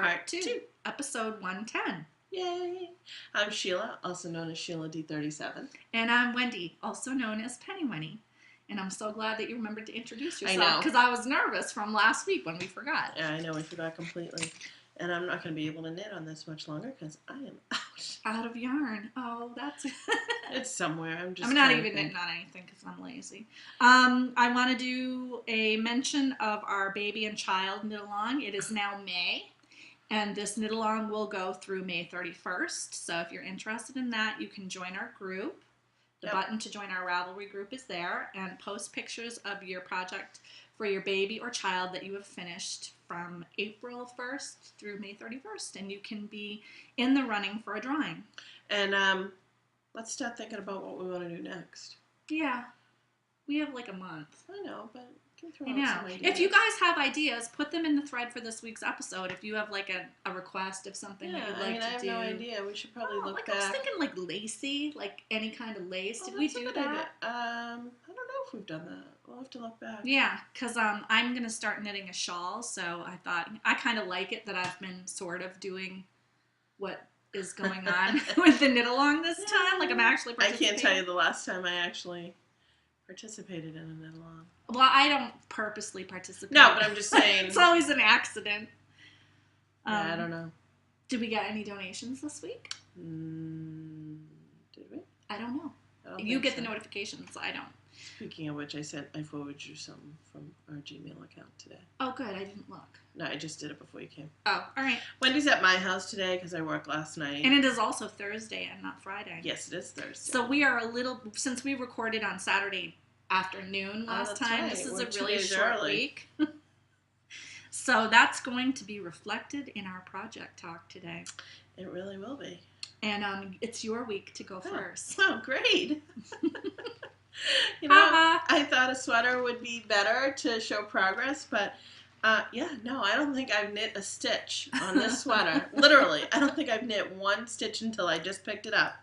Part 2, Episode 110. Yay! I'm Sheila, also known as Sheila D37. And I'm Wendy, also known as Penny Winnie. And I'm so glad that you remembered to introduce I yourself know. because I was nervous from last week when we forgot. Yeah, I know, we forgot completely. And I'm not going to be able to knit on this much longer because I am out. Out of yarn. Oh, that's... It's somewhere. I'm not even knitting on anything because I'm lazy. I want to do a mention of our baby and child knit-along. It is now May. And this knit-along will go through May 31st. So if you're interested in that, you can join our group. The button to join our Ravelry group is there. And post pictures of your project for your baby or child that you have finished from April 1st through May 31st. And you can be in the running for a drawing. And let's start thinking about what we want to do next. Yeah. We have like a month. I know, but... I know. If you guys have ideas, put them in the thread for this week's episode. If you have like a request of something that you'd like to do. I have no idea. We should probably look back. I was thinking like lacy, like any kind of lace. Did we do that? I don't know if we've done that. We'll have to look back. Yeah, because I'm going to start knitting a shawl, so I thought, I kind of like it that I've been sort of doing what is going on with the knit-along this time. Like I'm actually participating. I can't tell you the last time I actually participated in a knit-along. Well, I don't purposely participate. No, but I'm just saying. It's always an accident. Yeah, I don't know. Did we get any donations this week? Did we? I don't know. You get the notifications. I don't. Speaking of which, I forwarded you something from our Gmail account today. Oh, good. I didn't look. No, I just did it before you came. Oh, all right. Wendy's at my house today because I worked last night. And it is also Thursday and not Friday. Yes, it is Thursday. So we are since we recorded on Saturday afternoon last time, right. This is We're a really short early. week. So that's going to be reflected in our project talk today. It really will be. And it's your week to go first. Oh, great. I thought a sweater would be better to show progress, but I don't think I've knit a stitch on this sweater. Literally, I don't think I've knit one stitch until I just picked it up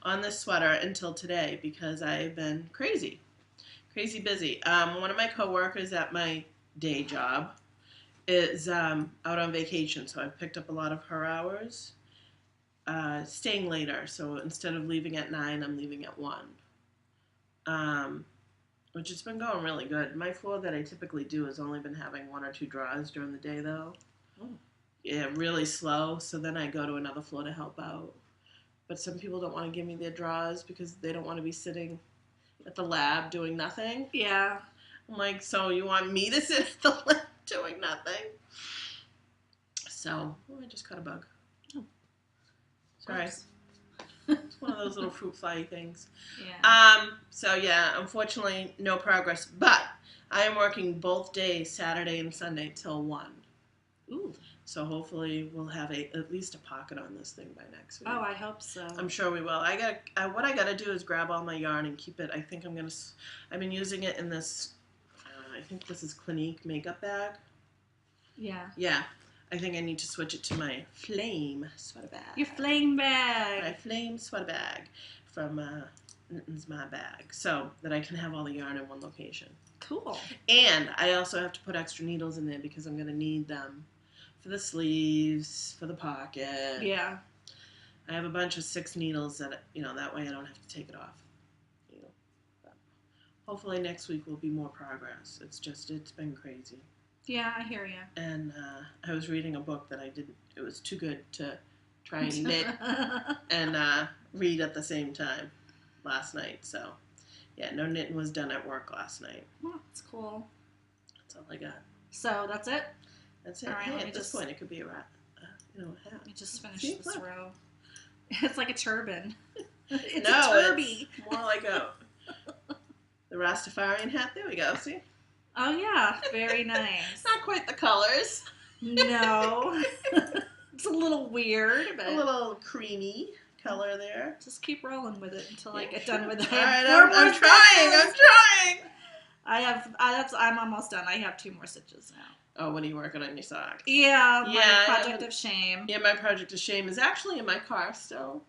on this sweater until today because I've been crazy busy. One of my coworkers at my day job is out on vacation, so I've picked up a lot of her hours, staying later. So instead of leaving at 9, I'm leaving at 1. Which has been going really good. My floor that I typically do has only been having 1 or 2 draws during the day, though. Oh. Yeah, really slow. So then I go to another floor to help out. But some people don't want to give me their draws because they don't want to be sitting at the lab doing nothing. Yeah. I'm like, so you want me to sit at the lab doing nothing? So, I just caught a bug. Oh. Sorry. It's one of those little fruit fly things. Yeah. Unfortunately, no progress. But I am working both days, Saturday and Sunday, till 1. Ooh. So hopefully we'll have at least a pocket on this thing by next week. Oh, I hope so. I'm sure we will. What I gotta do is grab all my yarn and keep it. I think I've been using it in this, I think this is Clinique makeup bag. Yeah. Yeah. I think I need to switch it to my flame sweater bag. Your flame bag. My flame sweater bag from Knitting's My Bag, so that I can have all the yarn in one location. Cool. And I also have to put extra needles in there because I'm going to need them for the sleeves, for the pocket. Yeah. I have a bunch of 6 needles that, that way I don't have to take it off. But hopefully next week will be more progress. It's been crazy. Yeah, I hear you. And I was reading a book that it was too good to try and knit and read at the same time last night. So, yeah, no knitting was done at work last night. Well, that's cool. That's all I got. So, that's it? That's it. All right, hey, at this point, it could be a hat. Let me just finish this row. It's like a turban. It's a It's turby. more like the Rastafarian hat. There we go. See? Oh, yeah. Very nice. Not quite the colors. No. It's a little weird, but... A little creamy color there. Just keep rolling with it until I get done with it. All right, I'm trying. I'm almost done. I have 2 more stitches now. Oh, what are you working on your socks? Yeah, my project of shame. Yeah, my project of shame is actually in my car still.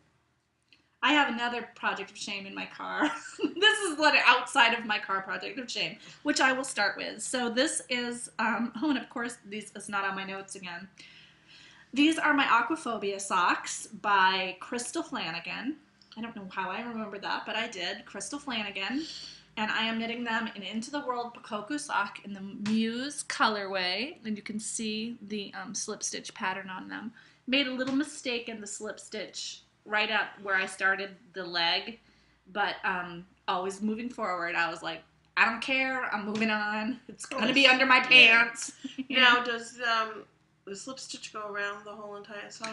I have another project of shame in my car. This is what outside of my car project of shame, which I will start with. So this is, and of course, this is not on my notes again. These are my Aquaphobia socks by Crystal Flanagan. I don't know how I remember that, but I did. Crystal Flanagan. And I am knitting them in Into the World Pikoku sock in the Muse colorway. And you can see the slip stitch pattern on them. Made a little mistake in the slip stitch right at where I started the leg. But always moving forward, I was like, I don't care. I'm moving on. It's going to be under my pants. Yeah. Now, does the slip stitch go around the whole entire sock?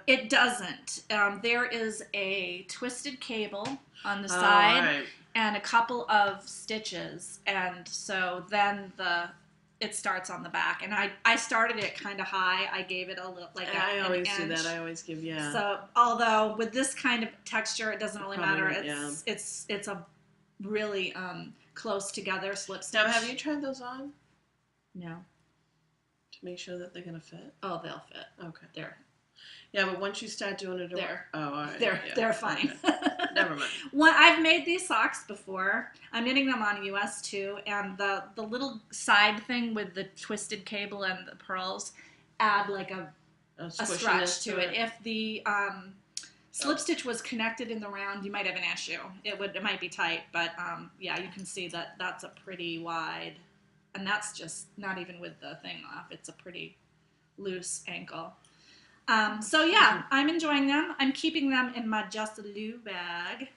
It doesn't. There is a twisted cable on the side. Right. And a couple of stitches, and so then it starts on the back. And I started it kind of high. I gave it a little I always do that. I always give So although with this kind of texture, it doesn't really matter. It's a really close together slip stitch. Now, have you tried those on? No. To make sure that they're gonna fit. Oh, they'll fit. Okay. There. Yeah, but once you start doing it, all right. They're fine. Okay. Never mind. I've made these socks before. I'm knitting them on US too, and the little side thing with the twisted cable and the pearls add like a stretch to it. If the slip stitch was connected in the round, you might have an issue. It might be tight, but yeah, you can see that that's a pretty wide, and that's just not even with the thing off. It's a pretty loose ankle. So yeah, I'm enjoying them. I'm keeping them in my Just Lou bag,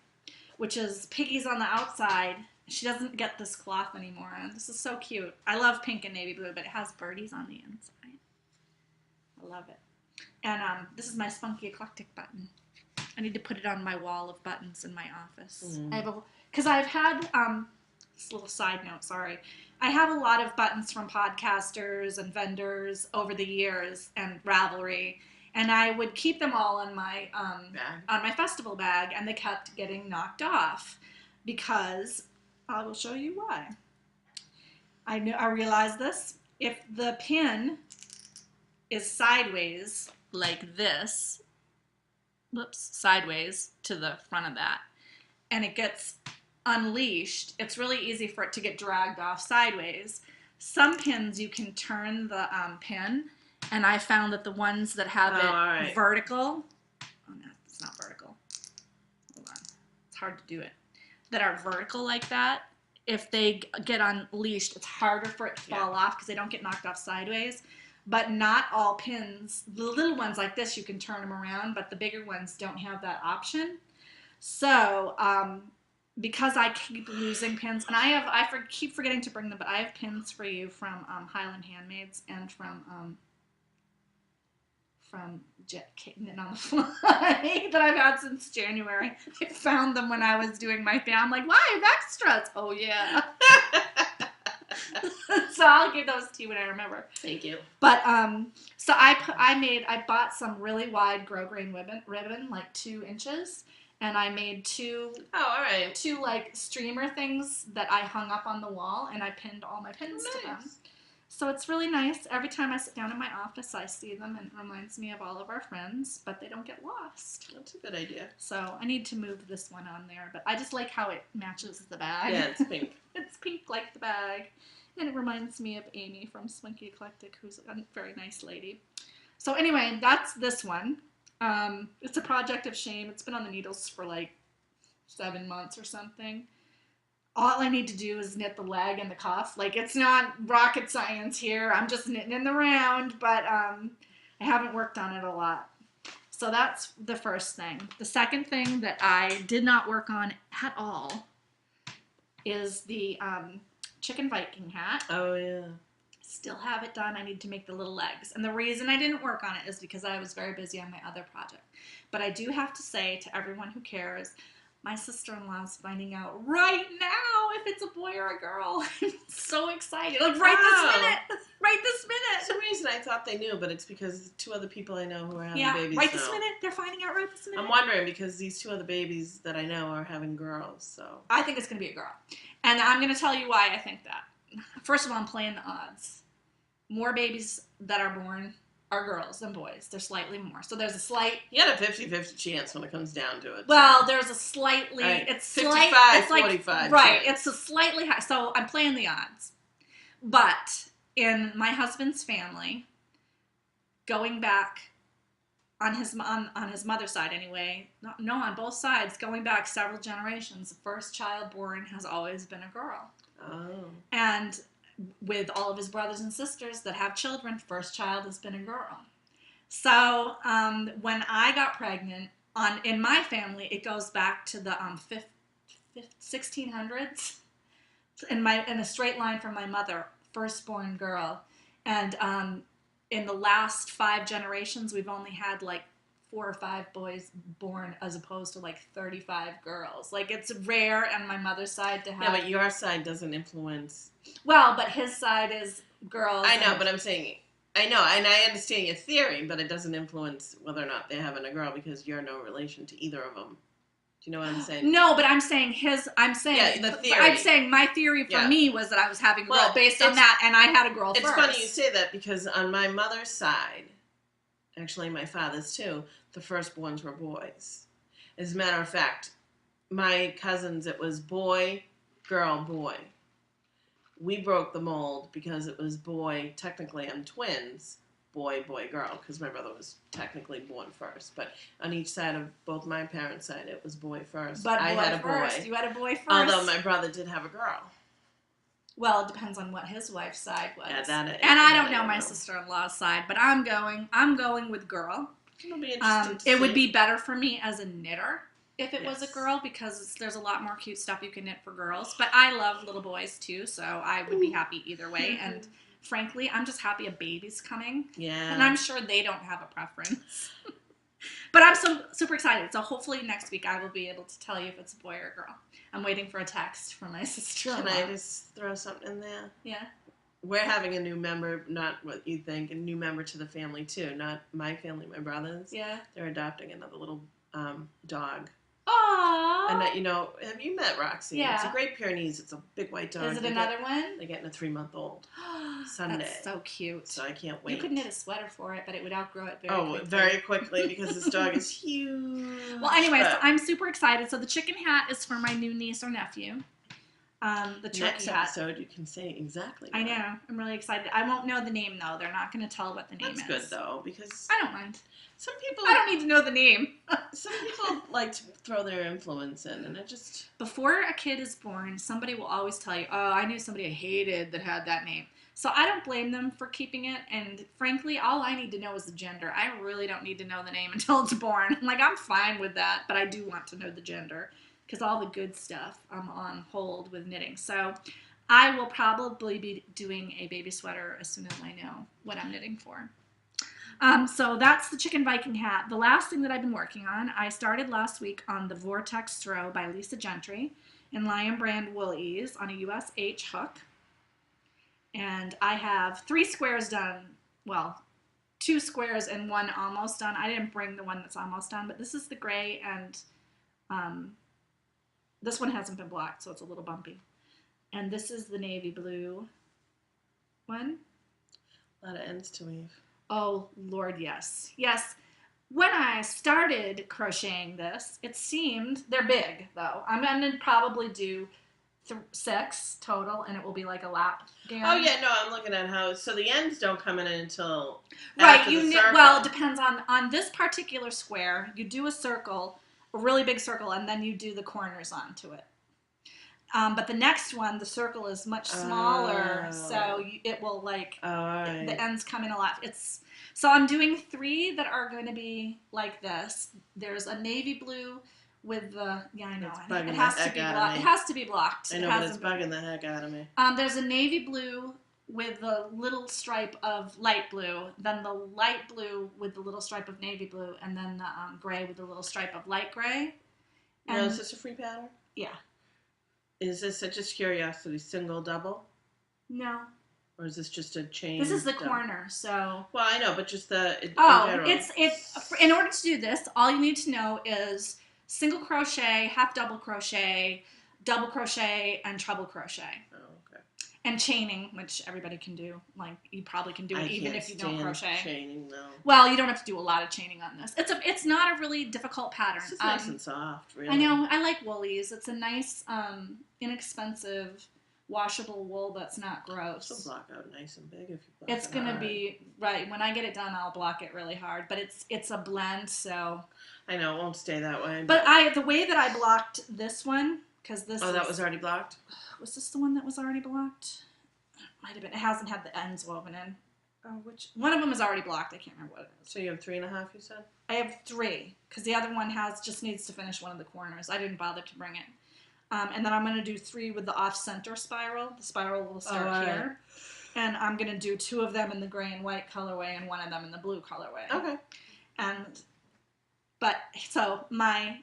which is Piggy's on the outside. She doesn't get this cloth anymore. And this is so cute. I love pink and navy blue, but it has birdies on the inside. I love it. And this is my Spunky Eclectic button. I need to put it on my wall of buttons in my office. Because I've had, this little side note, sorry. I have a lot of buttons from podcasters and vendors over the years and Ravelry. And I would keep them all on my festival bag, and they kept getting knocked off because I will show you why. I realized this. If the pin is sideways like this, sideways to the front of that, and it gets unleashed, it's really easy for it to get dragged off sideways. Some pins you can turn the pin. And I found that the ones that have it vertical, oh no, it's not vertical. Hold on, it's hard to do it. That are vertical like that, if they get unleashed, it's harder for it to fall off because they don't get knocked off sideways. But not all pins, the little ones like this, you can turn them around, but the bigger ones don't have that option. So, because I keep losing pins, and I keep forgetting to bring them, but I have pins for you from Highland Handmaids and from Knitting on the Fly that I've had since January. I found them when I was doing my fan. I'm like, why? I have extras. Oh, yeah. So I'll give those to you when I remember. Thank you. But, so I bought some really wide grosgrain ribbon, like 2 inches. And I made two like streamer things that I hung up on the wall, and I pinned all my pins to them. So it's really nice. Every time I sit down in my office, I see them, and it reminds me of all of our friends, but they don't get lost. That's a good idea. So I need to move this one on there, but I just like how it matches the bag. Yeah, it's pink. It's pink like the bag. And it reminds me of Amy from Spunky Eclectic, who's a very nice lady. So anyway, that's this one. It's a project of shame. It's been on the needles for like 7 months or something. All I need to do is knit the leg and the cuff. Like, it's not rocket science here. I'm just knitting in the round, but I haven't worked on it a lot. So that's the first thing. The second thing that I did not work on at all is the Chicken Viking Hat. Oh, yeah. Still have it done. I need to make the little legs. And the reason I didn't work on it is because I was very busy on my other project. But I do have to say to everyone who cares, my sister-in-law is finding out right now if it's a boy or a girl. I'm so excited. Like, right this minute. Right this minute. For some reason, I thought they knew, but it's because 2 other people I know who are having babies right this minute. They're finding out right this minute. I'm wondering because these 2 other babies that I know are having girls, so. I think it's going to be a girl. And I'm going to tell you why I think that. First of all, I'm playing the odds. More babies that are born are girls than boys. They're slightly more. So there's a slight... You had a 50-50 chance when it comes down to it. Well, so. There's a slightly... Right. It's 55, 45. Right. Chance. It's a slightly high... So I'm playing the odds. But in my husband's family, going back on his mother's side anyway, no, on both sides, going back several generations, the first child born has always been a girl. Oh. And with all of his brothers and sisters that have children, first child has been a girl. So when I got pregnant, in my family, it goes back to the 1600s. In a straight line from my mother, firstborn girl. And in the last 5 generations, we've only had like 4 or 5 boys born as opposed to like 35 girls. Like, it's rare on my mother's side to have. Yeah, but your side doesn't influence. Well, but his side is girls. I know, but I'm saying, I know, and I understand your theory, but it doesn't influence whether or not they're having a girl because you're no relation to either of them. Do you know what I'm saying? No, but I'm saying yeah, the theory. I'm saying my theory for me was that I was having a girl based on that, and I had a girl first. It's funny you say that because on my mother's side, actually my father's too, the firstborns were boys. As a matter of fact, my cousins, it was boy, girl, boy. We broke the mold because it was boy, technically I'm twins, boy, boy, girl, because my brother was technically born first. But on each side of both my parents' side, it was boy first. But I had a boy. You had a boy first. Although my brother did have a girl. Well, it depends on what his wife's side was. Yeah, and I don't know my sister-in-law's side, but I'm going with girl. It'll be interesting to it see. would be better for me as a knitter if it was a girl because there's a lot more cute stuff you can knit for girls. But I love little boys too, so I would be happy either way. And frankly, I'm just happy a baby's coming. Yeah. And I'm sure they don't have a preference. But I'm so super excited. So hopefully next week I will be able to tell you if it's a boy or a girl. I'm waiting for a text from my sister-in-law. Can I just throw something in there? Yeah. We're having a new member, not what you think, a new member to the family too. Not my family, my brothers. Yeah. They're adopting another little dog. Aww. And have you met Roxy? Yeah. It's a Great Pyrenees. It's a big white dog. Is it another one? They're getting a 3-month-old Sunday. That's so cute. So I can't wait. You could knit a sweater for it, but it would outgrow it very quickly because this dog is huge. Well, anyway, so I'm super excited. So the chicken hat is for my new niece or nephew. The turkey Next hat. episode, you can say exactly. I know. I'm really excited. I won't know the name though. They're not going to tell what the name is. That's good though, because I don't mind. Some people. I don't need to know the name. Some people like to throw their influence in, and it just. Before a kid is born, somebody will always tell you, "Oh, I knew somebody I hated that had that name." So I don't blame them for keeping it. And frankly, all I need to know is the gender. I really don't need to know the name until it's born. Like, I'm fine with that, but I do want to know the gender. Because all the good stuff I'm on hold with knitting. So I will probably be doing a baby sweater as soon as I know what I'm knitting for. So that's the Chicken Viking hat. The last thing that I've been working on, I started last week on the Vortex throw by Lisa Gentry in Lion Brand Wool Ease on a USH hook. And I have 3 squares done. Well, 2 squares and 1 almost done. I didn't bring the one that's almost done, but this is the gray and this one hasn't been blocked, so it's a little bumpy. And this is the navy blue one. A lot of ends to weave. Oh, Lord, yes. Yes. When I started crocheting this, it seemed, they're big, though. I'm going to probably do 6 total, and it will be like a lap gown. Oh, yeah, no, I'm looking at how, so the ends don't come in until right, after you the knit, circle. well, it depends on this particular square. You do a circle, a really big circle, and then you do the corners onto it. But the next one, the circle is much smaller, so it will the ends come in a lot. So I'm doing 3 that are going to be like this. There's a navy blue with the I know it has to be blocked. It has to be blocked. I know, but it's bugging the heck out of me. There's a navy blue with the little stripe of light blue, then the light blue with the little stripe of navy blue, and then the gray with the little stripe of light gray. And now, is this a free pattern? Yeah. Is this just curiosity, single, double? No. Or is this just a chain? This is the corner, so. Well, I know, but just in general. It's in order to do this, all you need to know is single crochet, half double crochet, and treble crochet. Oh, okay. And chaining, which everybody can do. Like, you probably can do it even if you don't crochet. Chaining, though. Well, you don't have to do a lot of chaining on this. It's not a really difficult pattern. It's nice and soft, really. I know. I like woolies. It's a nice, inexpensive washable wool that's not gross. It'll block out nice and big if you block It's it gonna hard. be right when I get it done. I'll block it really hard, but it's a blend, so. I know it won't stay that way. But the way that I blocked this one, because this that was already blocked. Was this the one that was already blocked? Might have been. It hasn't had the ends woven in. Oh, which one of them is already blocked? I can't remember what it is. So you have 3.5. You said. I have 3 because the other one just needs to finish one of the corners. I didn't bother to bring it. And then I'm going to do 3 with the off-center spiral. The spiral will start here. And I'm going to do 2 of them in the gray and white colorway and 1 of them in the blue colorway. Okay. So my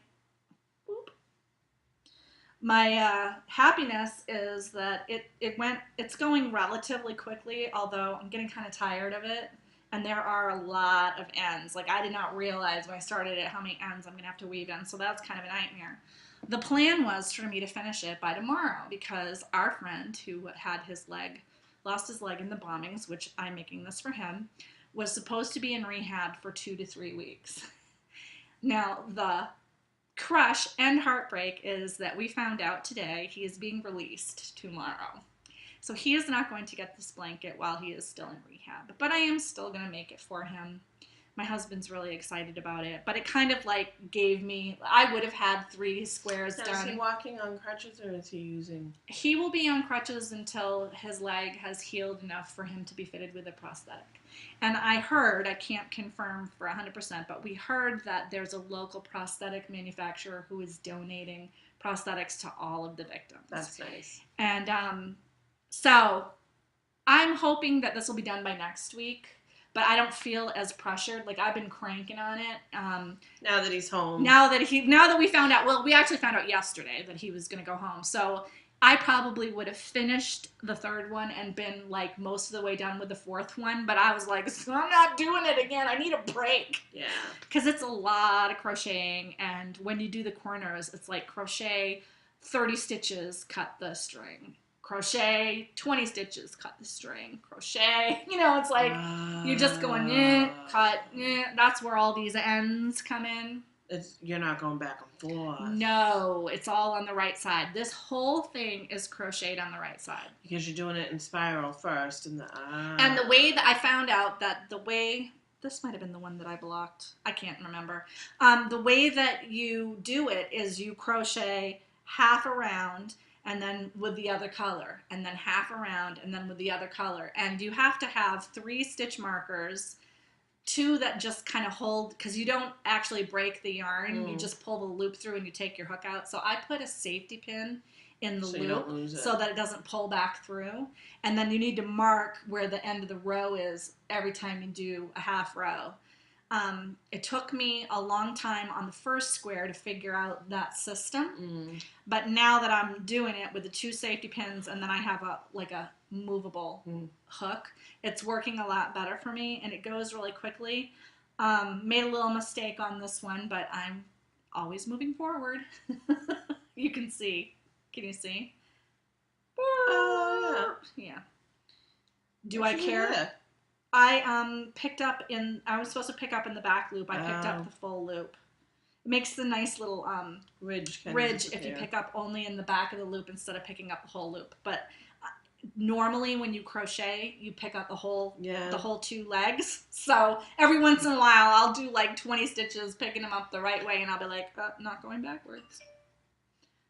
happiness is that it's going relatively quickly, although I'm getting kind of tired of it. And there are a lot of ends. Like, I did not realize when I started it how many ends I'm going to have to weave in. So that's kind of a nightmare. The plan was for me to finish it by tomorrow because our friend who had lost his leg in the bombings, which I'm making this for him, was supposed to be in rehab for 2 to 3 weeks. Now, the crush and heartbreak is that we found out today he is being released tomorrow. So he is not going to get this blanket while he is still in rehab. But I am still going to make it for him. My husband's really excited about it. But it kind of like gave me, I would have had 3 squares done. Is he walking on crutches or is he using? He will be on crutches until his leg has healed enough for him to be fitted with a prosthetic. And I heard, I can't confirm for 100%, but we heard that there's a local prosthetic manufacturer who is donating prosthetics to all of the victims. That's nice. And so I'm hoping that this will be done by next week, but I don't feel as pressured. Like, I've been cranking on it. Now that he's home. Now that we found out, well, we actually found out yesterday that he was going to go home. So I probably would have finished the 3rd one and been like most of the way done with the 4th one, but I was like, I'm not doing it again. I need a break. Yeah. Because it's a lot of crocheting, and when you do the corners, it's like crochet 30 stitches, cut the string. Crochet 20 stitches, cut the string. Crochet, it's like you're just going, cut, That's where all these ends come in. You're not going back and forth. No, it's all on the right side. This whole thing is crocheted on the right side. Because you're doing it in spiral first. And the way that I found out that this might have been the one that I blocked. I can't remember. The way that you do it is you crochet half around and then with the other color, and then half around and then with the other color. And you have to have 3 stitch markers, 2 that just kind of hold, because you don't actually break the yarn. You just pull the loop through and you take your hook out. So I put a safety pin in the loop so that it doesn't pull back through. And then you need to mark where the end of the row is every time you do a half row. It took me a long time on the first square to figure out that system. But now that I'm doing it with the 2 safety pins and then I have a movable hook, it's working a lot better for me, and it goes really quickly. Made a little mistake on this one, but I'm always moving forward. You can see. Can you see? Oh, yeah. Do I care? I picked up I was supposed to pick up in the back loop. I picked up the full loop. It makes the nice little ridge if you pick up only in the back of the loop instead of picking up the whole loop. But normally when you crochet, you pick up the whole 2 legs. So every once in a while, I'll do like 20 stitches picking them up the right way, and I'll be like, not going backwards.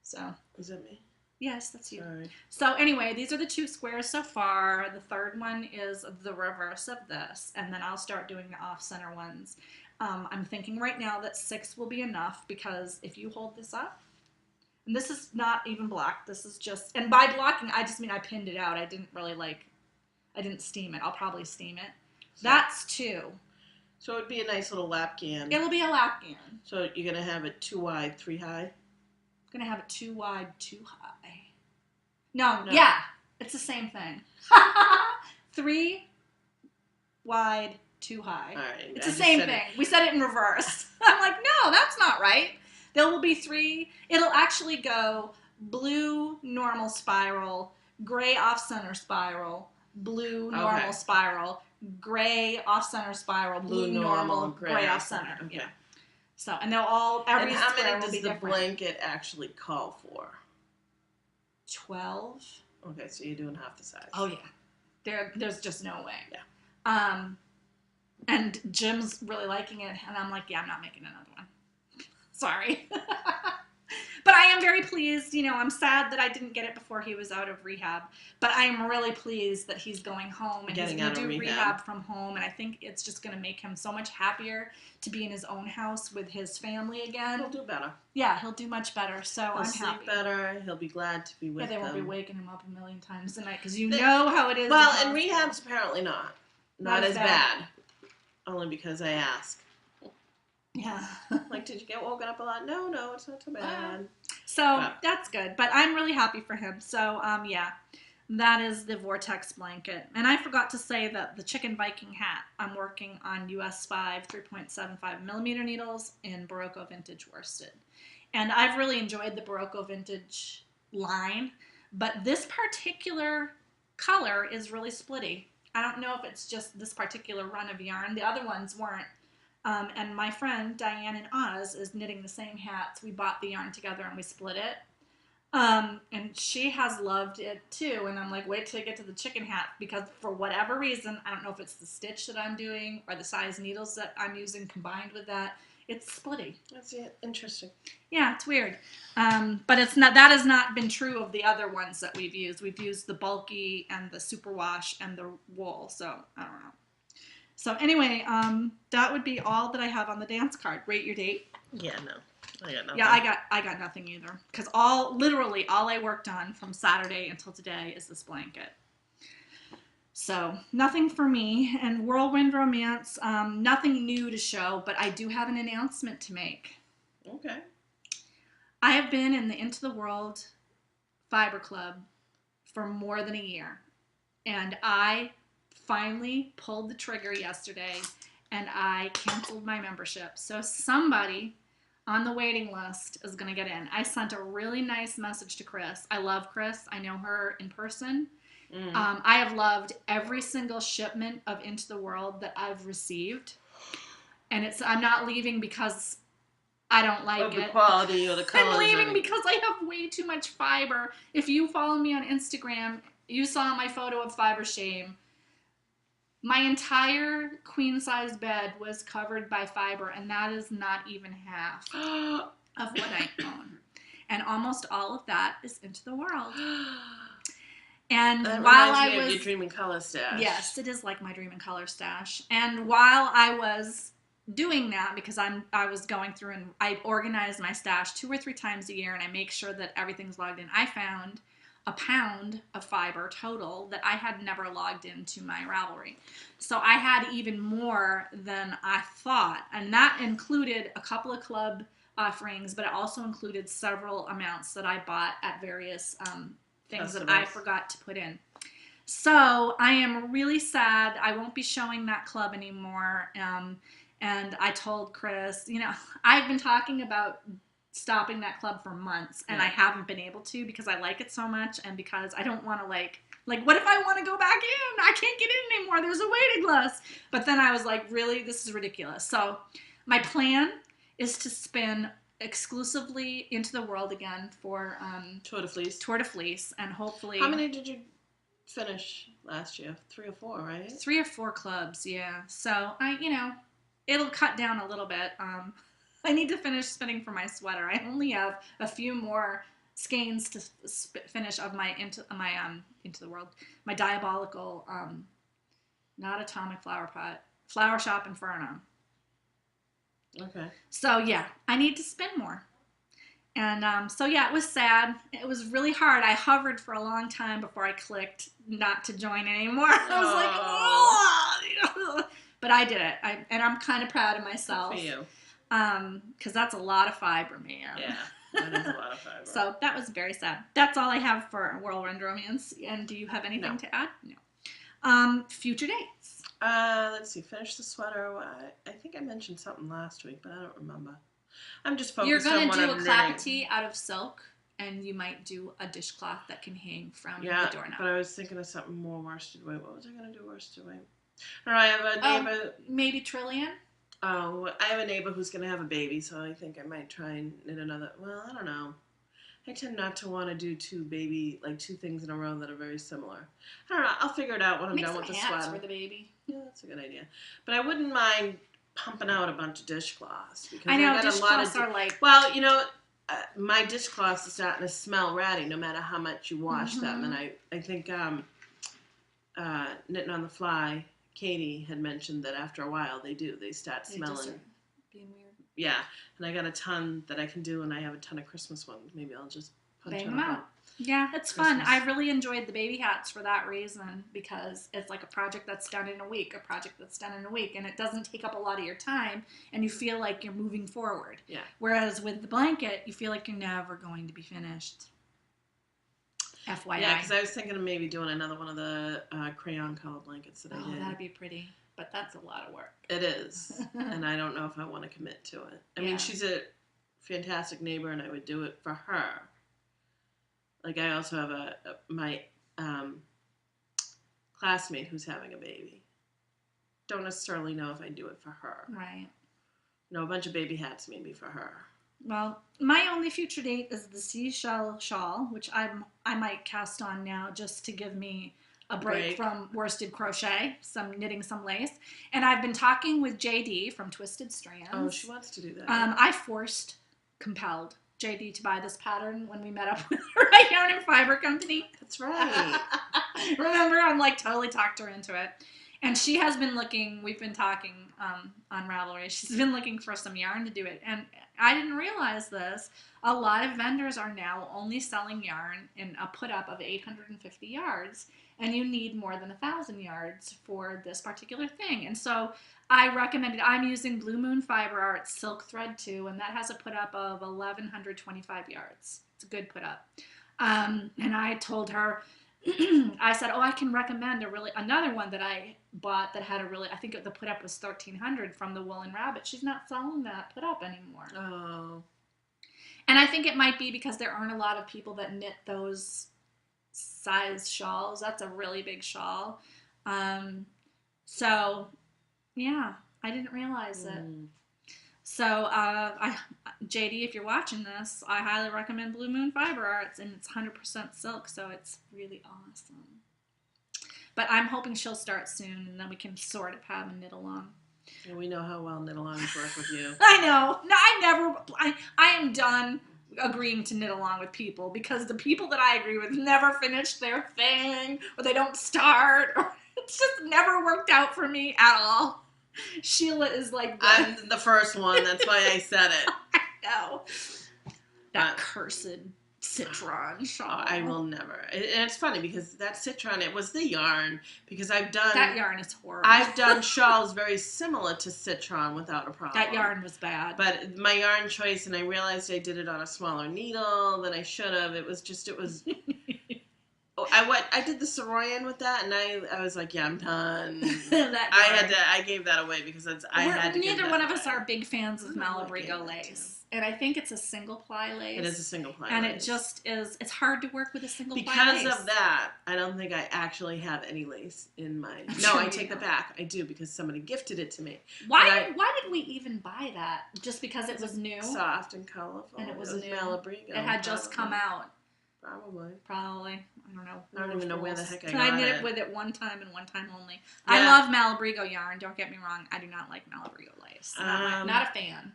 So. Is that me? Yes, that's you. Sorry. So anyway, these are the 2 squares so far. The 3rd one is the reverse of this, and then I'll start doing the off-center ones. I'm thinking right now that 6 will be enough, because if you hold this up, and this is not even blocked, this is just, and by blocking, I just mean I pinned it out. I didn't really I didn't steam it. I'll probably steam it. So, that's 2. So it would be a nice little lapghan. It'll be a lapghan. So you're going to have it 2 wide, 3 high? I'm going to have it 2 wide, 2 high. No, yeah, it's the same thing. 3 wide, 2 high. All right, it's the same thing. We said it in reverse. I'm like, no, that's not right. There will be 3. It'll actually go blue normal spiral, gray off-center spiral, blue normal spiral, gray off-center spiral, blue normal, gray off-center. Okay. Yeah. So, and they'll all, every and how square many will be does the different. blanket actually call for? 12. Okay, so you're doing half the size. Oh, yeah. There's just no way. Yeah. And Jim's really liking it, and I'm like, yeah, I'm not making another one. Sorry. But I am very pleased. You know, I'm sad that I didn't get it before he was out of rehab. But I am really pleased that he's going home and he's going to do rehab from home. And I think it's just going to make him so much happier to be in his own house with his family again. He'll do better. Yeah, he'll do much better. So I'm happy. He'll sleep better. He'll be glad to be with them. Yeah, they won't be waking him up a million times a night because know how it is. Well, in rehab's apparently not as bad. Only because I ask. Yeah. Like, did you get woken up a lot? No, it's not so bad. That's good. But I'm really happy for him. So, yeah, that is the Vortex blanket. And I forgot to say that the Chicken Viking Hat, I'm working on US 5 3.75 millimeter needles in Barocco Vintage worsted. And I've really enjoyed the Barocco Vintage line. But this particular color is really splitty. I don't know if it's just this particular run of yarn. The other ones weren't. And my friend Diane in Oz is knitting the same hats. We bought the yarn together and we split it. And she has loved it too. And I'm like, wait till I get to the chicken hat because for whatever reason, I don't know if it's the stitch that I'm doing or the size needles that I'm using combined with that. It's splitty. That's interesting. Yeah, it's weird. But it's not. That has not been true of the other ones that we've used. We've used the bulky and the superwash and the wool. So I don't know. So anyway, that would be all that I have on the dance card. Rate your date. Yeah, no. I got nothing. Yeah, I got nothing either. Because literally all I worked on from Saturday until today is this blanket. So nothing for me. And Whirlwind Romance, nothing new to show, but I do have an announcement to make. Okay. I have been in the Into the World Fiber Club for more than a year. And I finally pulled the trigger yesterday and I canceled my membership. So somebody on the waiting list is going to get in. I sent a really nice message to Chris. I love Chris. I know her in person. I have loved every single shipment of Into the World that I've received. And I'm not leaving because I don't like the quality or the colors. I'm leaving because I have way too much fiber. If you follow me on Instagram, you saw my photo of Fiber Shame. My entire queen-size bed was covered by fiber, and that is not even half of what I own. And almost all of that is Into the World. And that while reminds me of your Dream in Color stash. Yes, it is like my Dream in Color stash. And while I was doing that, because I was going through and I organize my stash 2 or 3 times a year, and I make sure that everything's logged in, I found a pound of fiber total that I had never logged into my Ravelry. So I had even more than I thought. And that included a couple of club offerings, but it also included several amounts that I bought at various things that I forgot to put in. So I am really sad. I won't be showing that club anymore. And I told Chris, I've been talking about stopping that club for months, and I haven't been able to because I like it so much and because I don't want to like what if I want to go back in? I can't get in anymore. There's a waiting list. But then I was like, really, this is ridiculous. So my plan is to spin exclusively Into the World again for Tour de Fleece, and hopefully. How many did you finish last year? 3 or 4, right? 3 or 4 clubs, yeah. So it'll cut down a little bit. I need to finish spinning for my sweater. I only have a few more skeins to finish of my Into the World, my diabolical, not atomic flower pot, Flower Shop Inferno. Okay. So yeah, I need to spin more. And so yeah, it was sad. It was really hard. I hovered for a long time before I clicked not to join anymore. I was like, oh! But I did it. And I'm kind of proud of myself. Good for you. Because that's a lot of fiber, man. Yeah, that is a lot of fiber. So that was very sad. That's all I have for Whirlwind Romance. And do you have anything to add? No. Future dates. Let's see. Finish the sweater. I think I mentioned something last week, but I don't remember. I'm just focused on what I'm You're going to do a clapetee out of silk, and you might do a dishcloth that can hang from the doorknob. But I was thinking of something more worsted weight. What was I going to do worsted weight? All right, I have a neighbor. Maybe Trillian? Oh, I have a neighbor who's going to have a baby, so I think I might try and knit another. Well, I don't know. I tend not to want to do two things in a row that are very similar. I don't know. I'll figure it out when I'm Make done some with the hats sweater. for the baby. Yeah, that's a good idea. But I wouldn't mind pumping out a bunch of dishcloths because I know got dishcloths are like. Well, my dishcloths are starting to smell ratty no matter how much you wash them, and I think Knitting on the Fly, Katie had mentioned that after a while they start smelling. Being weird. Yeah, and I got a ton that I can do, and I have a ton of Christmas ones. Maybe I'll just punch them out. Yeah, it's fun. I really enjoyed the baby hats for that reason, because it's like a project that's done in a week, and it doesn't take up a lot of your time, and you feel like you're moving forward. Yeah. Whereas with the blanket, you feel like you're never going to be finished. FYI. Yeah, because I was thinking of maybe doing another one of the crayon color blankets that I did. Oh, that'd be pretty. But that's a lot of work. It is. And I don't know if I want to commit to it. I mean, she's a fantastic neighbor, and I would do it for her. Like, I also have my classmate who's having a baby. Don't necessarily know if I do it for her. Right. A bunch of baby hats maybe for her. Well, my only future date is the seashell shawl, which I might cast on now just to give me a break from worsted crochet, knitting some lace. And I've been talking with JD from Twisted Strands. Oh, she wants to do that. I compelled JD to buy this pattern when we met up with her at Yarn and Fiber Company. That's right. Remember, I'm like totally talked her into it. And she has been looking, we've been talking on Ravelry, she's been looking for some yarn to do it. And I didn't realize this. A lot of vendors are now only selling yarn in a put up of 850 yards. And you need more than 1,000 yards for this particular thing. And so I recommended, I'm using Blue Moon Fiber Arts Silk Thread 2, and that has a put up of 1,125 yards. It's a good put up. And I told her, I said, I can recommend another one that I bought that had I think the put up was 1,300 from the Woolen Rabbit. She's not selling that put up anymore. Oh. And I think it might be because there aren't a lot of people that knit those size shawls. That's a really big shawl. So yeah, I didn't realize it. So JD, if you're watching this, I highly recommend Blue Moon Fiber Arts, and it's 100% silk, so it's really awesome. But I'm hoping she'll start soon, and then we can sort of have a knit along. And we know how well knit alongs work with you. I know. No, I am done agreeing to knit along with people, because the people that I agree with never finish their thing, or they don't start, or it's just never worked out for me at all. Sheila is like I'm the first one, that's why I said it. I know. That cursed citron shawl. I will never. And it's funny because that citron, it was the yarn, because that yarn is horrible. I've done shawls very similar to citron without a problem. That yarn was bad. But my yarn choice, and I realized I did it on a smaller needle than I should have. It was I did the Soroyan with that, and I was like, yeah, I'm done. I gave that away because neither one of us are big fans of Malabrigo lace. And I think it's a single ply lace. It is a single ply and lace. It just is, it's hard to work with a single ply lace. Because of that, I don't think I actually have any lace in mine. No, I take that back. I do, because somebody gifted it to me. Why did we even buy that? Just because it was new? Soft and colorful. And it was new. Malabrigo. It had just come out. Probably. I don't know. I don't even know where the heck I got it. I knit it with it one time and one time only. Yeah. I love Malabrigo yarn. Don't get me wrong. I do not like Malabrigo lace. Not a fan.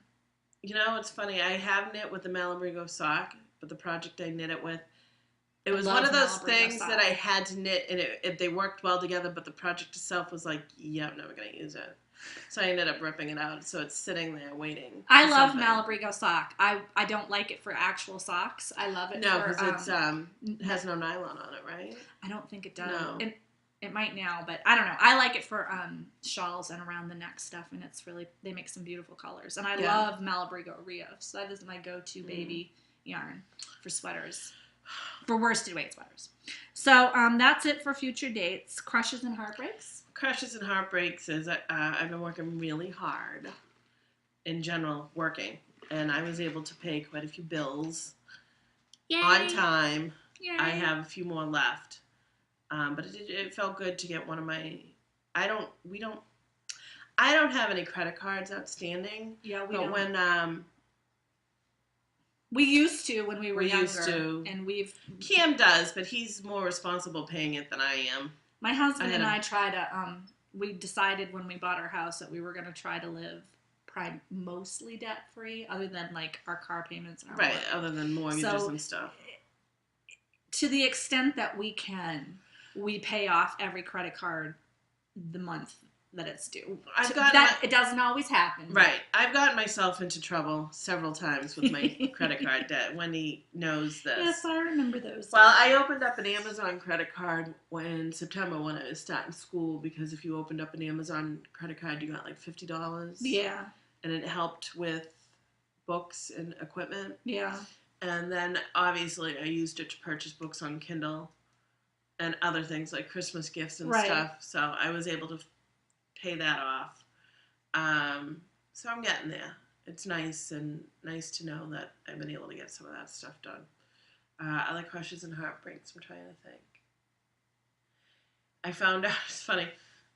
It's funny. I have knit with the Malabrigo sock, but the project I knit it with, it was one of those things that I had to knit, and they worked well together, but the project itself was like, yeah, I'm never going to use it. So I ended up ripping it out, so it's sitting there waiting. I love Malabrigo sock. I don't like it for actual socks. I love it for... No, because it has no nylon on it, right? I don't think it does. No. It might now, but I don't know. I like it for shawls and around the neck stuff, and they make some beautiful colors. And I love Malabrigo Rios. That is my go-to baby yarn for sweaters, for worsted weight sweaters. So that's it for future dates. Crushes and heartbreaks? Crushes and heartbreaks is I've been working really hard, in general, working. And I was able to pay quite a few bills on time. Yay. I have a few more left. But it felt good to get one of my. I don't have any credit cards outstanding. Yeah, we don't. But We used to when we were younger. Used to. And Cam does, but he's more responsible paying it than I am. My husband and I try to, we decided when we bought our house that we were going to try to live mostly debt-free, other than, like, our car payments and our Right, work. other than mortgages and stuff. To the extent that we can, we pay off every credit card the month that it's due. It doesn't always happen. Right. I've gotten myself into trouble several times with my credit card debt. Wendy knows this. Yes, I remember those. Well, I opened up an Amazon credit card in September when I was starting school, because if you opened up an Amazon credit card, you got like $50. Yeah. And it helped with books and equipment. Yeah. And then, obviously, I used it to purchase books on Kindle and other things like Christmas gifts and stuff. So I was able to pay that off. So I'm getting there. It's nice to know that I've been able to get some of that stuff done. Other crushes and heartbreaks, I'm trying to think. I found out, it's funny,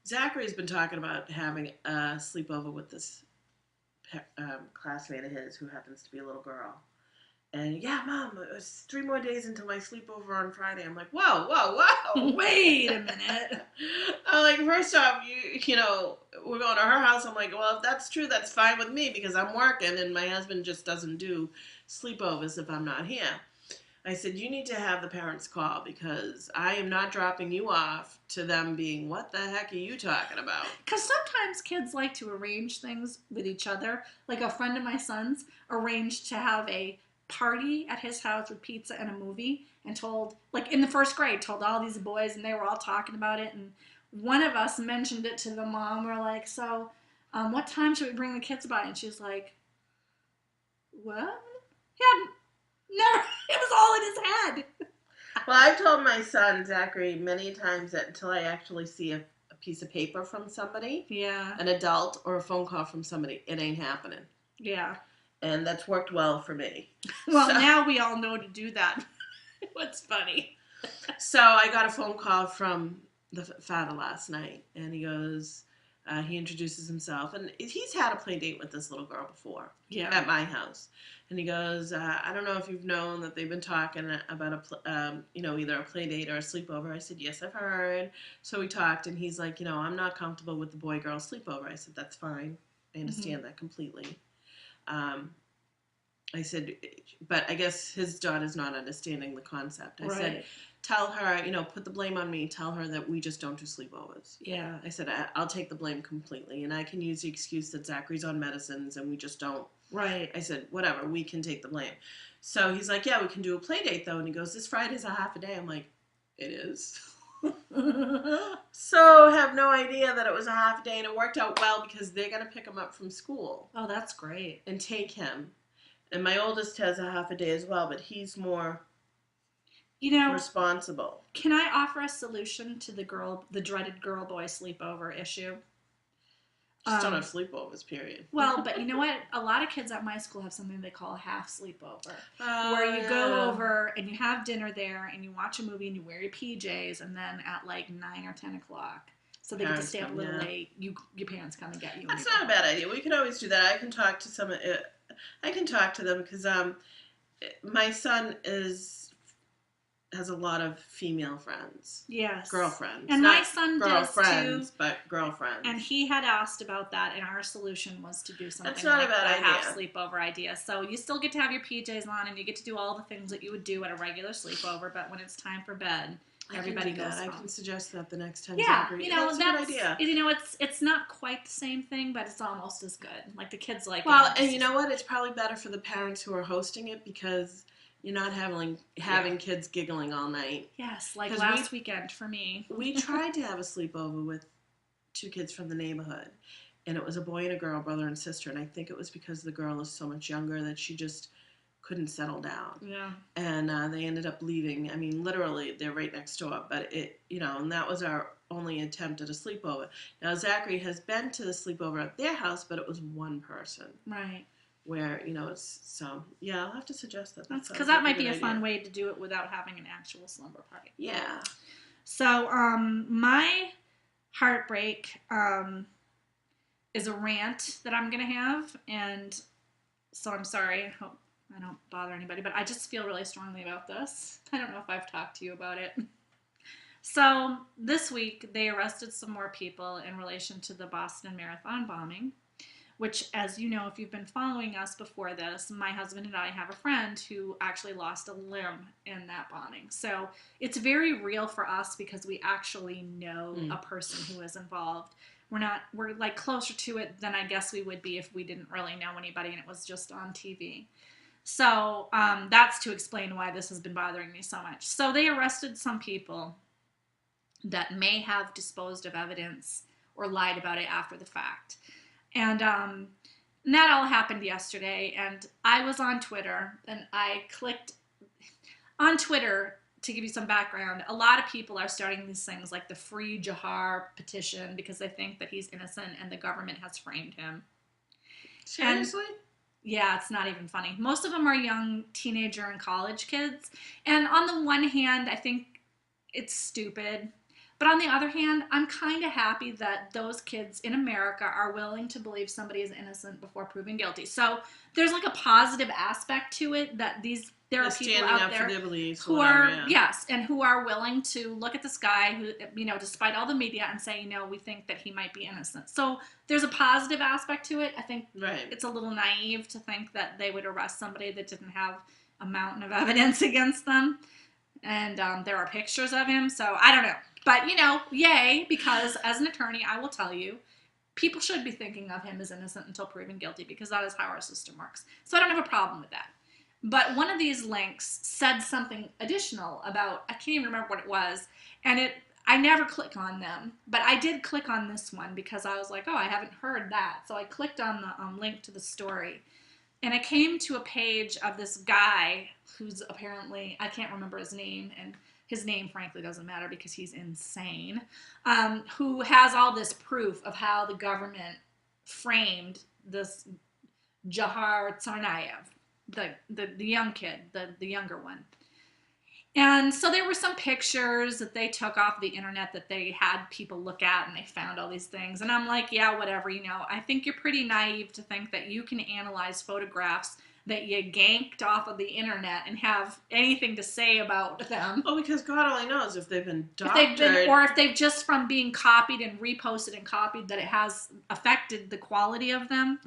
Zachary's been talking about having a sleepover with this classmate of his who happens to be a little girl. And, yeah, Mom, it's 3 more days until my sleepover on Friday. I'm like, whoa. Wait a minute. I'm like, first off, you know, we're going to her house. I'm like, well, if that's true, that's fine with me, because I'm working and my husband just doesn't do sleepovers if I'm not here. I said, you need to have the parents call, because I am not dropping you off to them being, what the heck are you talking about? Because sometimes kids like to arrange things with each other. Like a friend of my son's arranged to have a party at his house with pizza and a movie, and told, like in the first grade, told all these boys, and they were all talking about it, and one of us mentioned it to the mom. We're like, so what time should we bring the kids by? And she's like, what? Yeah, never. It was all in his head. Well, I've told my son Zachary many times that until I actually see a piece of paper from somebody, an adult, or a phone call from somebody, it ain't happening. Yeah. And that's worked well for me. Well, now we all know to do that. What's funny? So I got a phone call from the father last night, and he goes, he introduces himself, and he's had a play date with this little girl before at my house. And he goes, I don't know if you've known that they've been talking about either a play date or a sleepover. I said, yes, I've heard. So we talked, and he's like, I'm not comfortable with the boy-girl sleepover. I said, that's fine. I understand that completely. I said, but I guess his daughter's not understanding the concept. I said, tell her, put the blame on me. Tell her that we just don't do sleepovers. Yeah. I said, I'll take the blame completely. And I can use the excuse that Zachary's on medicines and we just don't. Right. I said, whatever, we can take the blame. So he's like, yeah, we can do a play date though. And he goes, this Friday's a half a day. I'm like, it is. So have no idea that it was a half a day, and it worked out well because they're going to pick him up from school. Oh, that's great. And take him. And my oldest has a half a day as well, but he's more responsible. Can I offer a solution to the dreaded girl-boy sleepover issue? Just don't have sleepovers, period. Well, but you know what? A lot of kids at my school have something they call a half sleepover, where you go over and you have dinner there and you watch a movie and you wear your PJs, and then at like 9 or 10 o'clock, so they get to stay up a little late, your parents come and get you. That's not a bad idea. We can always do that. I can talk to them because my son has a lot of female friends. Yes. Girlfriends. And my son does too. Girlfriends, but girlfriends. And he had asked about that, and our solution was to do something like a half sleepover idea. So you still get to have your PJs on, and you get to do all the things that you would do at a regular sleepover, but when it's time for bed, everybody goes home. I can suggest that the next time. Yeah, that's a good idea. It's not quite the same thing, but it's almost as good. Like the kids like it. Well, and you know what? It's probably better for the parents who are hosting it because you're not having kids giggling all night. Yes, like last weekend for me. We tried to have a sleepover with 2 kids from the neighborhood, and it was a boy and a girl, brother and sister, and I think it was because the girl is so much younger that she just couldn't settle down. Yeah. And they ended up leaving. I mean, literally, they're right next door, but and that was our only attempt at a sleepover. Now, Zachary has been to the sleepover at their house, but it was one person. Right. Where, I'll have to suggest that. Because that might be a fun way to do it without having an actual slumber party. Yeah. So, my heartbreak is a rant that I'm going to have, and so I'm sorry. I hope I don't bother anybody, but I just feel really strongly about this. I don't know if I've talked to you about it. So this week, they arrested some more people in relation to the Boston Marathon bombing, which, as you know, if you've been following us before this, my husband and I have a friend who actually lost a limb in that bombing. So it's very real for us because we actually know a person who is involved. We're like closer to it than I guess we would be if we didn't really know anybody and it was just on TV. So that's to explain why this has been bothering me so much. So they arrested some people that may have disposed of evidence or lied about it after the fact. And that all happened yesterday, and I was on Twitter, and I clicked on Twitter. To give you some background, a lot of people are starting these things like the Free Jahar petition because they think that he's innocent and the government has framed him. Seriously? And, yeah, it's not even funny. Most of them are young teenager and college kids. And on the one hand, I think it's stupid. But on the other hand, I'm kind of happy that those kids in America are willing to believe somebody is innocent before proven guilty. So there's like a positive aspect to it that there are people out there who are, yes, and who are willing to look at this guy who, despite all the media and say, we think that he might be innocent. So there's a positive aspect to it. I think it's a little naive to think that they would arrest somebody that didn't have a mountain of evidence against them. And there are pictures of him. So I don't know. But, yay, because as an attorney, I will tell you, people should be thinking of him as innocent until proven guilty because that is how our system works. So I don't have a problem with that. But one of these links said something additional about, I can't even remember what it was, and I never click on them, but I did click on this one because I was like, oh, I haven't heard that. So I clicked on the link to the story, and I came to a page of this guy who's apparently, I can't remember his name, and his name, frankly, doesn't matter because he's insane, who has all this proof of how the government framed this Jahar Tsarnaev, the young kid, the younger one. And so there were some pictures that they took off the internet that they had people look at, and they found all these things. And I'm like, yeah, whatever, I think you're pretty naive to think that you can analyze photographs that you ganked off of the internet and have anything to say about them. Oh, because God only knows if they've been doctored. Or if they've just from being copied and reposted and copied that it has affected the quality of them.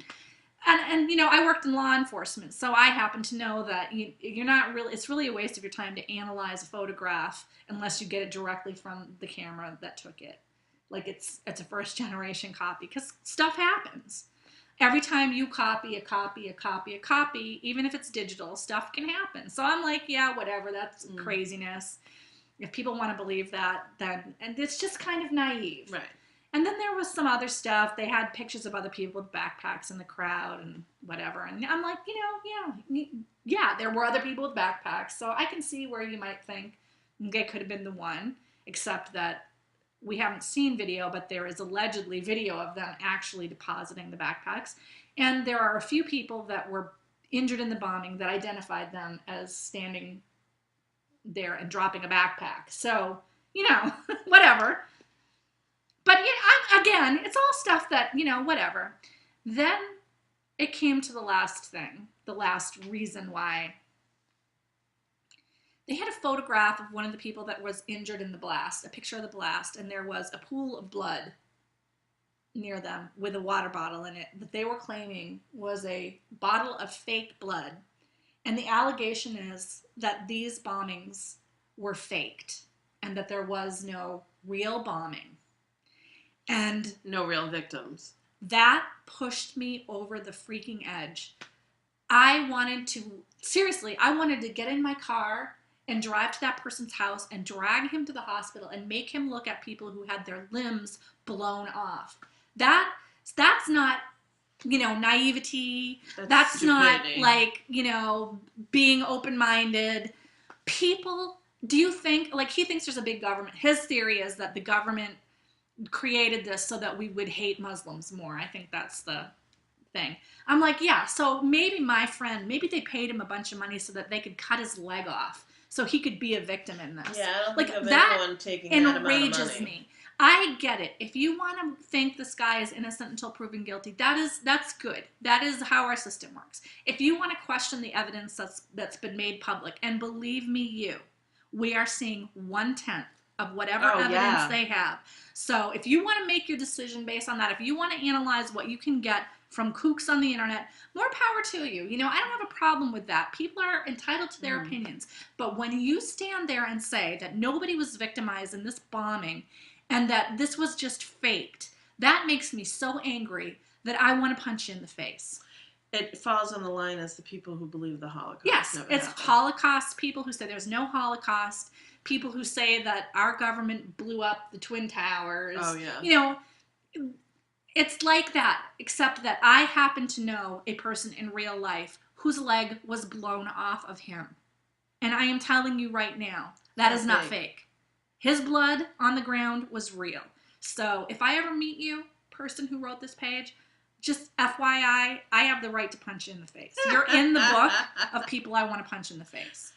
And I worked in law enforcement, so I happen to know that you're not really, it's really a waste of your time to analyze a photograph unless you get it directly from the camera that took it. Like it's a first generation copy, because stuff happens. Every time you copy a copy, even if it's digital, stuff can happen. So I'm like, yeah, whatever, that's craziness. If people want to believe that, then, and it's just kind of naive. Right. And then there was some other stuff. They had pictures of other people with backpacks in the crowd and whatever. And I'm like, yeah, there were other people with backpacks. So I can see where you might think they could have been the one, except that we haven't seen video, but there is allegedly video of them actually depositing the backpacks. And there are a few people that were injured in the bombing that identified them as standing there and dropping a backpack. So, whatever. But again, it's all stuff that, whatever. Then it came to the last thing, the last reason why. They had a photograph of one of the people that was injured in the blast, a picture of the blast, and there was a pool of blood near them with a water bottle in it that they were claiming was a bottle of fake blood. And the allegation is that these bombings were faked and that there was no real bombing. And no real victims. That pushed me over the freaking edge. I wanted to get in my car and drive to that person's house and drag him to the hospital and make him look at people who had their limbs blown off. That's not, naivety. That's not like, being open-minded. People, do you think, he thinks there's a big government. His theory is that the government created this so that we would hate Muslims more. I think that's the thing. I'm like, yeah, so maybe they paid him a bunch of money so that they could cut his leg off so he could be a victim in this. Yeah, I don't think of that anyone taking that amount of enrages money. me. I get it. If you want to think this guy is innocent until proven guilty, that's good. That is how our system works. If you want to question the evidence that's been made public, and believe me, we are seeing 1/10 of whatever evidence they have. So if you want to make your decision based on that, if you want to analyze what you can get from kooks on the internet, more power to you. You know, I don't have a problem with that. People are entitled to their opinions. But when you stand there and say that nobody was victimized in this bombing and that this was just faked, that makes me so angry that I want to punch you in the face. It falls on the line as the people who believe the Holocaust. Yes, it's Holocaust people who say there's no Holocaust, people who say that our government blew up the Twin Towers. Oh, yeah. You know, it's like that, except that I happen to know a person in real life whose leg was blown off of him. And I am telling you right now, that is not fake. His blood on the ground was real. So if I ever meet you, person who wrote this page, just FYI, I have the right to punch you in the face. You're in the book of people I want to punch in the face.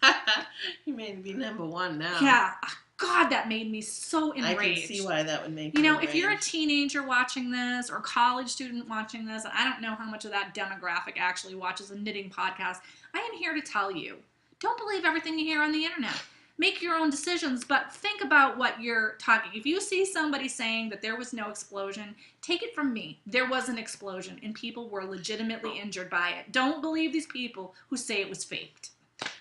You may be number one now. Yeah. God, that made me so enraged. I can see why that would make you know, enraged. If you're a teenager watching this or college student watching this, and I don't know how much of that demographic actually watches a knitting podcast, I am here to tell you, don't believe everything you hear on the internet. Make your own decisions, but think about what you're talking. If you see somebody saying that there was no explosion, take it from me. There was an explosion, and people were legitimately injured by it. Don't believe these people who say it was faked.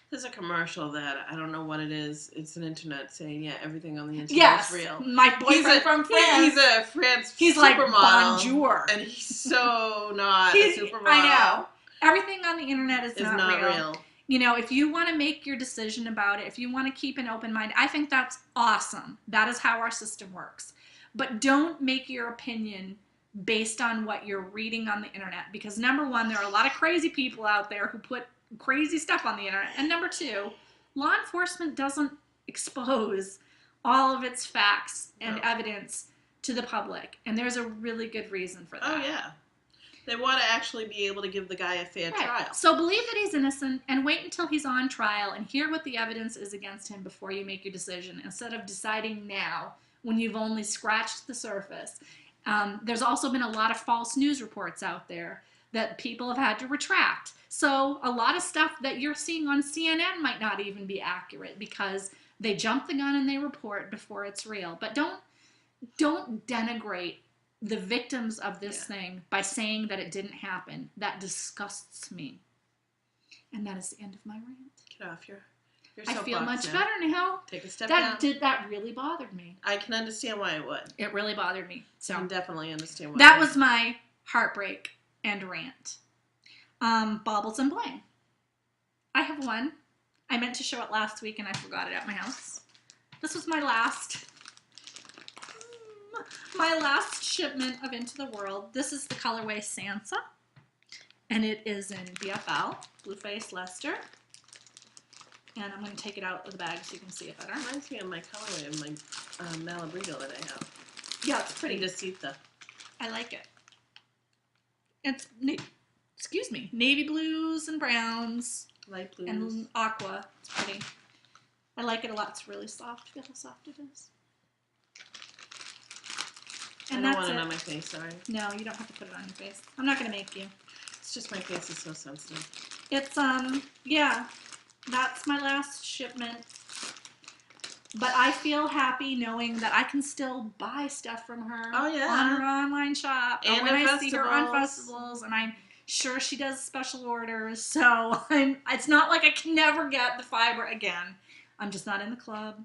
There's a commercial that I don't know what it is. It's an internet saying, yeah, everything on the internet is real. My boyfriend from France. He's a France He's supermodel. Like, bonjour. And he's so not a supermodel. I know. Everything on the internet is not real. You know, if you want to make your decision about it, if you want to keep an open mind, I think that's awesome. That is how our system works. But don't make your opinion based on what you're reading on the internet. Because number one, there are a lot of crazy people out there who put crazy stuff on the internet. And number two, law enforcement doesn't expose all of its facts and evidence to the public. And there's a really good reason for that. Oh, yeah. They want to actually be able to give the guy a fair trial. So believe that he's innocent and wait until he's on trial and hear what the evidence is against him before you make your decision, instead of deciding now when you've only scratched the surface. There's also been a lot of false news reports out there that people have had to retract. So a lot of stuff that you're seeing on CNN might not even be accurate because they jump the gun and they report before it's real. But don't denigrate the victims of this thing by saying that it didn't happen. That disgusts me. And that is the end of my rant. Get off your I feel much better now. Take a step down. That really bothered me. I can understand why it would. It really bothered me. So I can definitely understand why. That was my heartbreak and rant. Baubles and bling. I have one. I meant to show it last week and I forgot it at my house. This was my last shipment of Into the World. This is the colorway Sansa, and it is in BFL, Blueface Leicester. And I'm going to take it out of the bag so you can see it better. It reminds me of my colorway of my Malabrigo that I have. Yeah, it's pretty. Indecita. I like it. It's, navy blues and browns. Light blues. And aqua. It's pretty. I like it a lot. It's really soft. Feel how soft it is. And I don't want it on my face, sorry. No, you don't have to put it on your face. I'm not going to make you. It's just my face is so sensitive. It's, yeah. That's my last shipment. But I feel happy knowing that I can still buy stuff from her on her online shop. And when I see her on festivals, and I'm sure she does special orders. So it's not like I can never get the fiber again. I'm just not in the club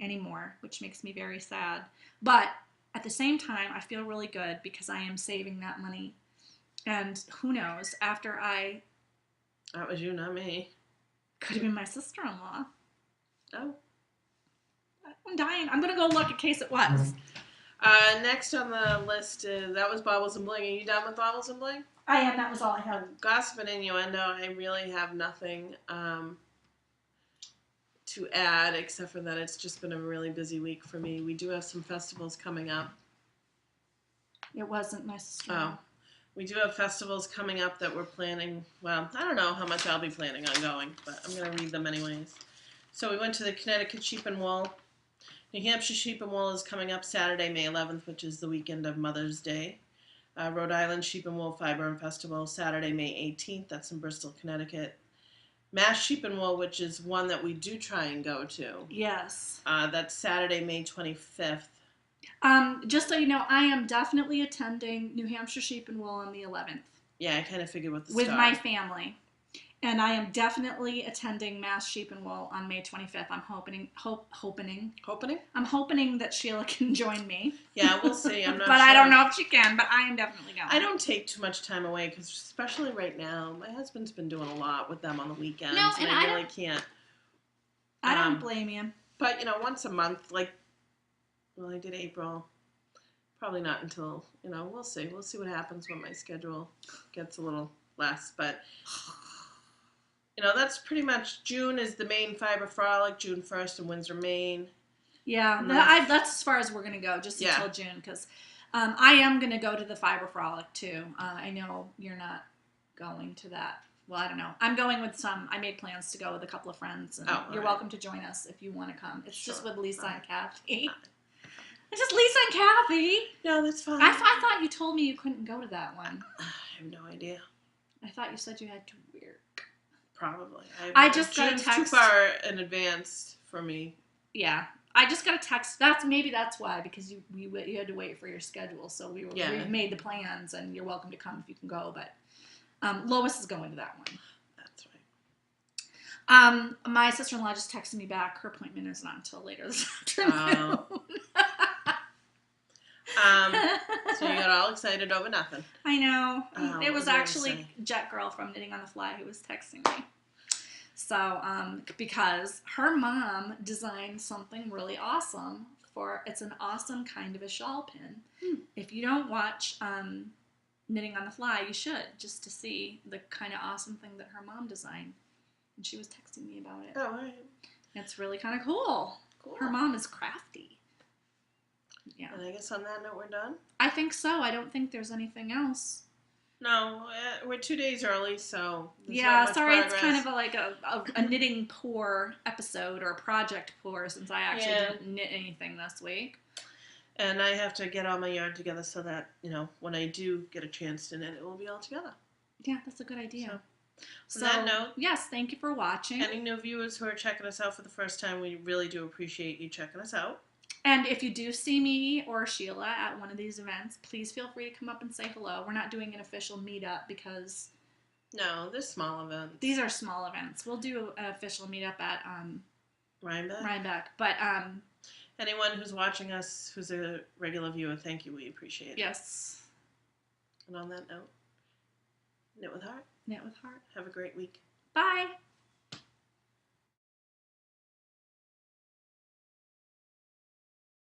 anymore, which makes me very sad. But at the same time, I feel really good because I am saving that money. And who knows, after That was you, not me. Could have been my sister-in-law. Oh. I'm dying. I'm going to go look in case it was. Next on the list, that was Baubles and Bling. Are you done with Baubles and Bling? I am. That was all I had. Gossip and innuendo, I really have nothing to add, except for that it's just been a really busy week for me. We do have some festivals coming up. It wasn't my sister-in-law. Oh. We do have festivals coming up that we're planning. Well, I don't know how much I'll be planning on going, but I'm going to read them anyways. So we went to the Connecticut Sheep and Wool. New Hampshire Sheep and Wool is coming up Saturday, May 11th, which is the weekend of Mother's Day. Rhode Island Sheep and Wool Fiber and Festival, Saturday, May 18th. That's in Bristol, Connecticut. Mass Sheep and Wool, which is one that we do try and go to. Yes. That's Saturday, May 25th. Just so you know, I am definitely attending New Hampshire Sheep and Wool on the 11th. Yeah, I kind of figured with my family. And I am definitely attending Mass Sheep and Wool on May 25th. I'm hoping that Sheila can join me. Yeah, we'll see. I'm not but sure. I don't know if she can, but I am definitely going. I don't take too much time away because especially right now, my husband's been doing a lot with them on the weekends. No, and I really can't. I don't blame you. But, once a month, I did April. Probably not until, we'll see. We'll see what happens when my schedule gets a little less. But, that's pretty much, June is the main Fiber Frolic, June 1st in Windsor, Maine. Yeah, that's as far as we're going to go, just until June, because I am going to go to the Fiber Frolic, too. I know you're not going to that. Well, I don't know. I'm going with I made plans to go with a couple of friends, and you're welcome to join us if you want to come. It's just with Lisa and Kathy. It's just Lisa and Kathy. No, that's fine. I thought you told me you couldn't go to that one. I have no idea. I thought you said you had to work. Probably. I just got a text. Too far in advance for me. Yeah. I just got a text. Maybe that's why, because you had to wait for your schedule. So we made the plans, and you're welcome to come if you can go. But Lois is going to that one. That's right. My sister-in-law just texted me back. Her appointment is not until later this afternoon. So you got all excited over nothing. I know. It was actually Jet Girl from Knitting on the Fly who was texting me. So, because her mom designed something really awesome it's an awesome kind of a shawl pin. If you don't watch Knitting on the Fly, you should, just to see the kind of awesome thing that her mom designed. And she was texting me about it. Oh, all right. It's really kind of cool. Her mom is crafty. Yeah. And I guess on that note, we're done? I think so. I don't think there's anything else. No, we're 2 days early, so yeah, sorry, progress. It's kind of a knitting poor episode, or a project poor, since I actually didn't knit anything this week. And I have to get all my yarn together so that, when I do get a chance to knit, it will be all together. Yeah, that's a good idea. So, on that note, yes, thank you for watching. Any new viewers who are checking us out for the first time, we really do appreciate you checking us out. And if you do see me or Sheila at one of these events, please feel free to come up and say hello. We're not doing an official meetup because... No, they're small events. These are small events. We'll do an official meetup at Rhinebeck. But anyone who's watching us who's a regular viewer, thank you. We appreciate it. Yes. And on that note, knit with heart. Knit with heart. Have a great week. Bye.